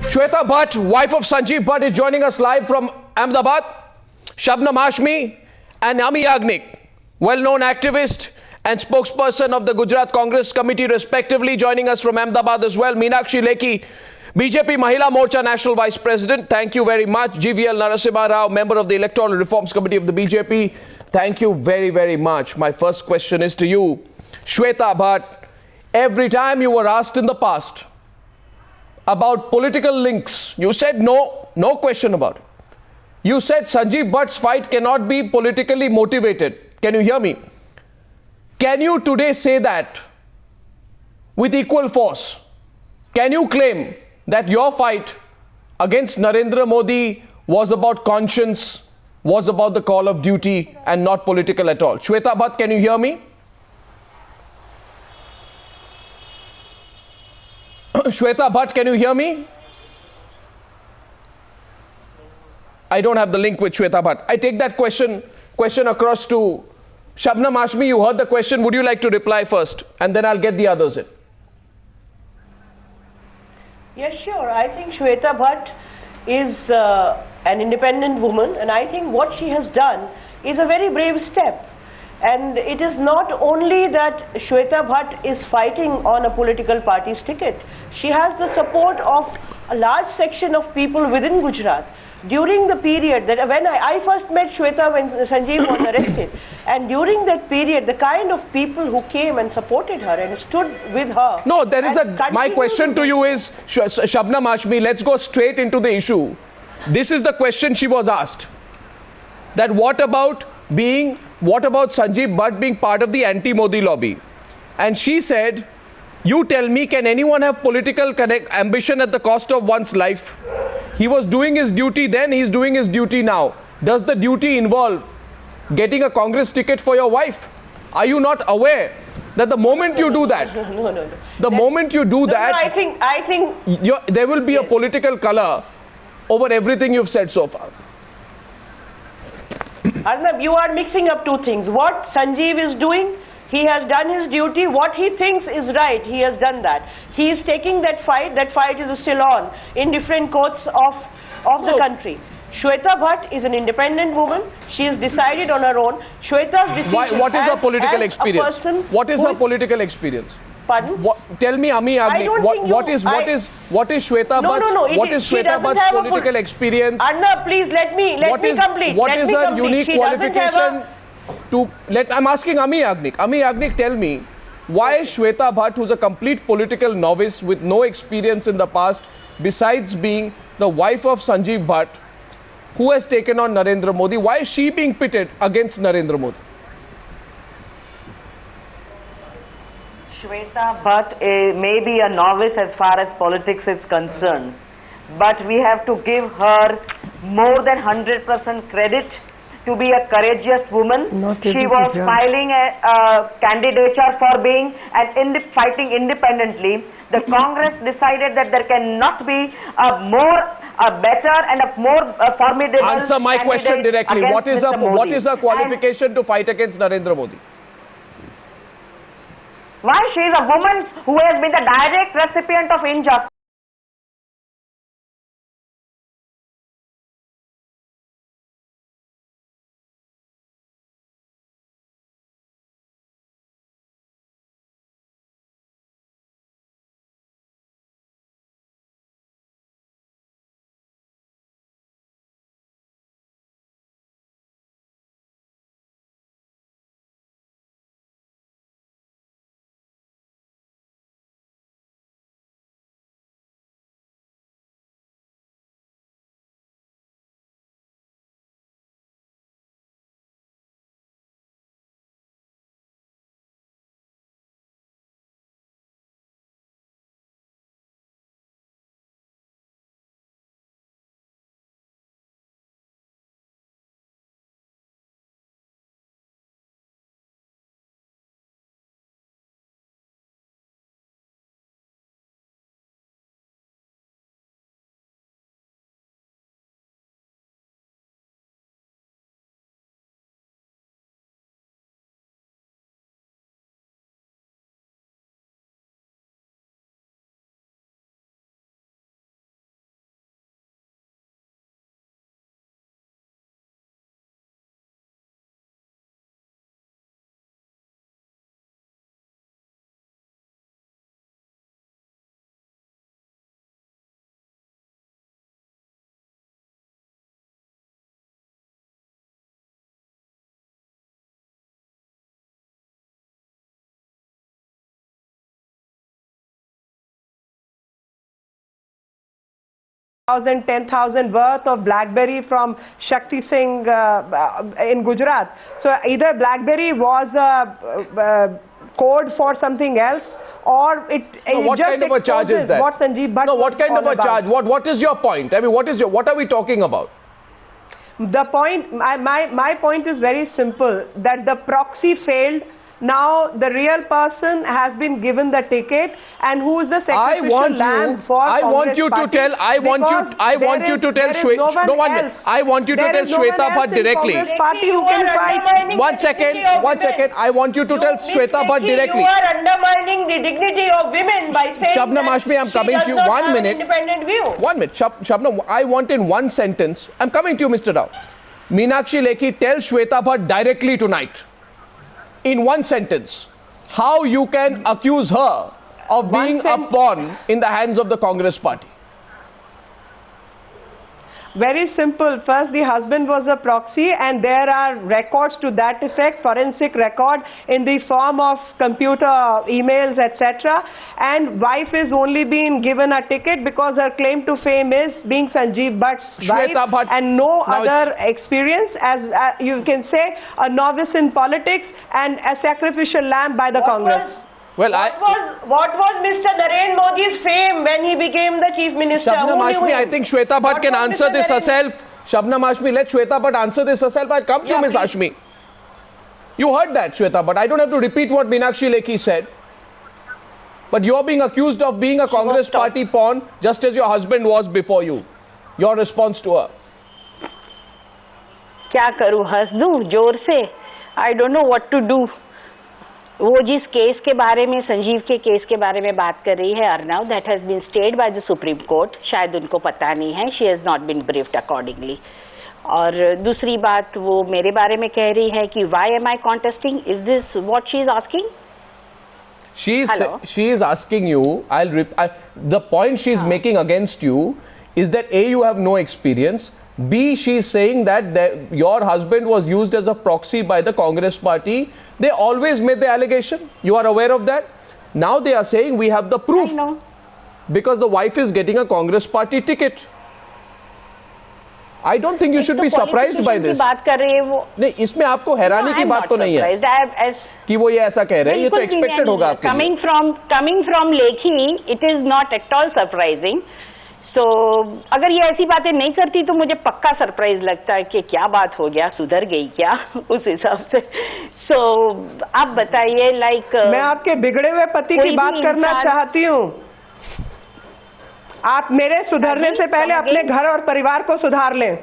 Shweta Bhatt, wife of Sanjeev Bhatt, is joining us live from Ahmedabad. Shabnam Hashmi and Ami Yagnik, well-known activist and spokesperson of the Gujarat Congress Committee, respectively, joining us from Ahmedabad as well. Meenakshi Lekhi, BJP Mahila Morcha National Vice President, thank you very much. GVL Narasimha Rao, member of the Electoral Reforms Committee of the BJP, thank you very, very much. My first question is to you, Shweta Bhatt. Every time you were asked in the past about political links, you said no question about it. You said Sanjeev Bhatt's fight cannot be politically motivated. Can you hear me? Can you today say that with equal force? Can you claim that your fight against Narendra Modi was about conscience, was about the call of duty and not political at all? Shweta Bhatt, can you hear me? Shweta Bhatt, can you hear me? I don't have the link with Shweta Bhatt. I take that question across to Shabnam Hashmi. You heard the question. Would you like to reply first? And then I'll get the others in. Yes, sure. I think Shweta Bhatt is an independent woman, and I think what she has done is a very brave step. And it is not only that Shweta Bhatt is fighting on a political party's ticket. She has the support of a large section of people within Gujarat. During the period that when I first met Shweta when Sanjeev was arrested, and during that period, the kind of people who came and supported her and stood with her. No, there is my question to you is, Shabnam Hashmi, let's go straight into the issue. This is the question she was asked. That what about Sanjeev Bhatt being part of the anti-Modi lobby? And she said, you tell me, can anyone have political ambition at the cost of one's life? He was doing his duty then, he's doing his duty now. Does the duty involve getting a Congress ticket for your wife? Are you not aware that the moment you do that, the moment you do that, I think there will be a political color over everything you've said so far? Arnab, you are mixing up two things. What Sanjeev is doing, he has done his duty. What he thinks is right, he has done that. He is taking that fight is still on in different courts of the country. Shweta Bhatt is an independent woman. She has decided on her own. Shweta's decision what is her political experience? What is her political experience? Pardon? Tell me, Ami Yagnik, what is Shweta Bhatt's political experience? Arnab, please let me complete. What is her unique qualification to I'm asking Ami Yagnik. Ami Yagnik, tell me, why Shweta Bhatt, who's a complete political novice with no experience in the past, besides being the wife of Sanjeev Bhatt, who has taken on Narendra Modi, why is she being pitted against Narendra Modi? Shweta Bhatt may be a novice as far as politics is concerned, but we have to give her more than 100% credit to be a courageous woman. She was filing a candidature for being fighting independently. The Congress decided that there cannot be a better and a more formidable. Answer my question directly. What is her qualification to fight against Narendra Modi? Why? She is a woman who has been the direct recipient of injustice. 10,000 worth of BlackBerry from Shakti Singh in Gujarat. So either BlackBerry was a code for something else, or it what just kind of a charge is exposes that? what Sanjeev Bhatt No, was what kind all of a about. charge? What is your point? I mean, what are we talking about? The point, my point is very simple, that the proxy failed. Now the real person has been given the ticket, and who is the sacrificial lamb for I want Congress you to party? tell. I want you to tell Shweta. No, 1 minute. I want you to tell Shweta Bhatt directly. Party who can fight. 1 second. 1 second. I want you to tell Shweta Bhatt directly. You are undermining the dignity of women by saying Shabnam that Hashmi, I'm she coming does to you. not 1 have minute. an independent view. 1 minute. Shabnam, I want in one sentence. I'm coming to you, Mr. Rao. Meenakshi Lekhi, tell Shweta Bhatt directly tonight, in one sentence, how you can accuse her of being a pawn in the hands of the Congress party. Very simple. First, the husband was a proxy, and there are records to that effect, forensic record in the form of computer emails, etc. And wife is only being given a ticket because her claim to fame is being Sanjeev Bhatt's Shweta wife, Bhatt, and no now other experience, as you can say, a novice in politics and a sacrificial lamb by the Congress. Well, What was Mr. Narendra Modi's fame when he became the chief minister? Shabnam Who knew Hashmi, I him? think Shweta Bhatt What can was answer Mr. this Narendra- herself. Shabnam Hashmi, let Shweta Bhatt answer this herself. I'll come to you, Yeah, Ms. please. Hashmi. You heard that, Shweta Bhatt. I don't have to repeat what Meenakshi Lekhi said. But you're being accused of being a Congress party pawn, just as your husband was before you. Your response to her. क्या करूं, हंस दूं जोर से? I don't know what to do. वो जिस case के बारे में, संजीव के केस के बारे में बात कर रही है Arnav, that has been stayed by the supreme court. शायद उनको पता नहीं है. She has not been briefed accordingly. और दूसरी बात, वो मेरे बारे में कह रही है कि why am I contesting. Is this what she is asking? She is asking you, the point she is making against you is that A, you have no experience. B, she is saying that your husband was used as a proxy by the Congress party. They always made the allegation. You are aware of that? Now they are saying we have the proof. I know. Because the wife is getting a Congress party ticket. I don't think you should be surprised by this. बात कर रही है वो. नहीं, इसमें आपको हैरानी की बात तो नहीं है कि वो ये ऐसा कह रहे हैं. ये तो एक्सपेक्टेड होगा आपके लिए. Coming from Lekhi, it is not at all surprising. So, अगर ये ऐसी बातें नहीं करती तो मुझे पक्का सरप्राइज लगता है कि क्या बात हो गया, सुधर गई क्या उस हिसाब से. So, आप बताइए, लाइक मैं आपके बिगड़े हुए पति की बात करना चाहती हूँ. आप मेरे सुधरने से पहले अपने घर और परिवार को सुधार लें.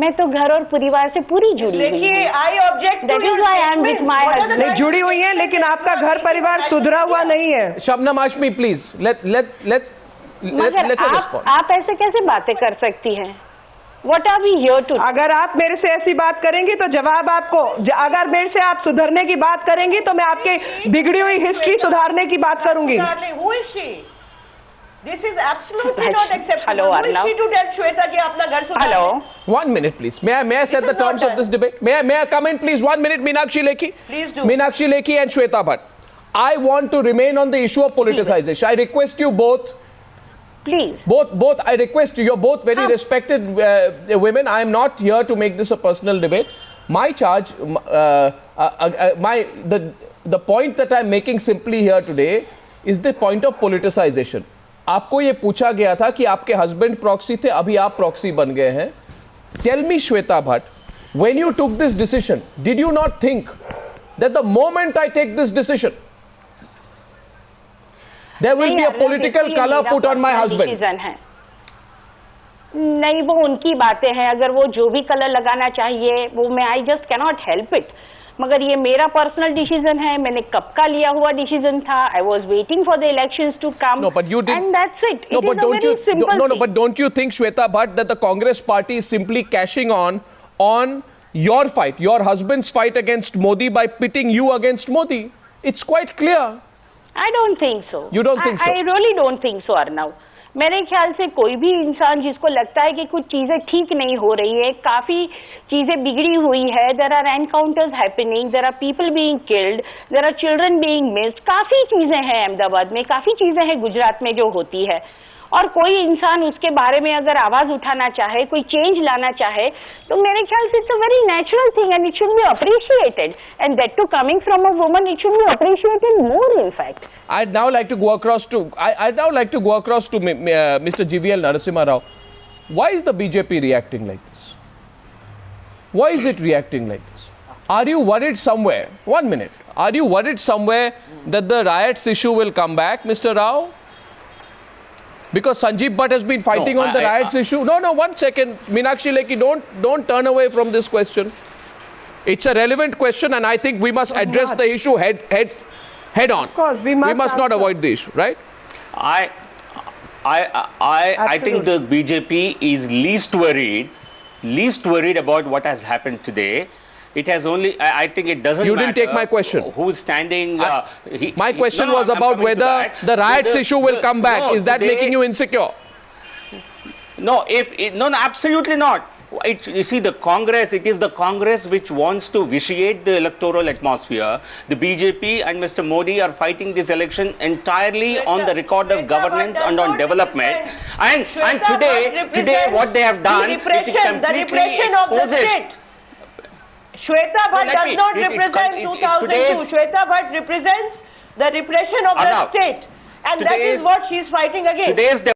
मैं तो घर और परिवार से पूरी जुड़ी हुई हूँ. I object That is why I am with my husband. नहीं, जुड़ी हुई है, लेकिन आपका घर परिवार सुधरा हुआ नहीं है. Shabnam Hashmi, please मगर let her respond. आप ऐसे कैसे बातें कर सकती हैं? What are we here to? अगर आप मेरे से ऐसी बात करेंगी तो जवाब आपको, अगर मेरे से आप सुधरने की बात करेंगी तो मैं आपके बिगड़ी हुई हिस्ट्री सुधारने की बात करूंगी. Who is she? This is absolutely not acceptable. Hello, Who is Arnav. she to tell Shweta कि अपना घर सुधार Hello. ले? 1 minute, please. May I set the is not terms of done. this debate? May I come in, please? 1 minute, Meenakshi Lekhi. Please do. Meenakshi Lekhi and Shweta Bhatt. I want to remain on the issue of politicization. I request you both. Please. Both. I request you. You're both very respected women. I am not here to make this a personal debate. My charge, the point that I'm making simply here today is the point of politicization. आपको ये पूछा गया था कि आपके husband proxy थे, अभी आप प्रॉक्सी बन गए हैं. Tell me, Shweta Bhatt, when you took this decision, did you not think that the moment I take this decision, there will be a political color put on my husband? नहीं, वो उनकी बातें हैं. अगर वो जो भी कलर लगाना चाहिए वो मैं I just cannot help it. मगर ये मेरा पर्सनल डिसीजन है. मैंने कब का लिया हुआ डिसीजन था. I was waiting for the elections to come. No, but you did. And that's it. No, It but is a don't very you? simple No, thing. but don't you think, Shweta Bhatt, that the Congress party is simply cashing on your fight, your husband's fight against Modi by pitting you against Modi? It's quite clear. I don't think so. You don't think so? I really don't think so, Arnav. मेरे ख्याल से कोई भी इंसान जिसको लगता है कि कुछ चीजें ठीक नहीं हो रही है, काफी चीजें बिगड़ी हुई है, there are encounters happening, there are people being killed, there are children being missed, काफी चीजें हैं अहमदाबाद में, काफी चीजें हैं गुजरात में जो होती है. और कोई इंसान उसके बारे में अगर आवाज उठाना चाहे, कोई चेंज लाना चाहे, तो मेरे ख्याल से it's a very natural thing and it should be appreciated, and that too coming from a woman, it should be appreciated more in fact. I'd now like to go across to Mr. GVL Narasimha Rao. Why is the BJP reacting like this? Why is it reacting like this? Are you worried somewhere? 1 minute. Are you worried somewhere that the riots issue will come back, Mr. Rao? Because Sanjeev Bhatt has been fighting No, on the riots issue. No, 1 second. Meenakshi Lekhi, don't turn away from this question. It's a relevant question, and I think we must address the issue head on. Of course, we must not answer. avoid the issue, right? I think the BJP is least worried about what has happened today. It has only, I think it doesn't You matter. didn't take my question. Who's standing. My question No, was I'm about coming to whether that. the riots issue will come back. No, Is that today- making you insecure? No, no, absolutely not. You see, it is the Congress which wants to vitiate the electoral atmosphere. The BJP and Mr. Modi are fighting this election entirely on the record of governance and on development. And today what they have done, it completely exposes. Shweta Bhatt let does me- not it- represent it- 2002. today's- Shweta Bhatt represents the repression of the Arnab, state. And that is today's- what she is fighting against. Today's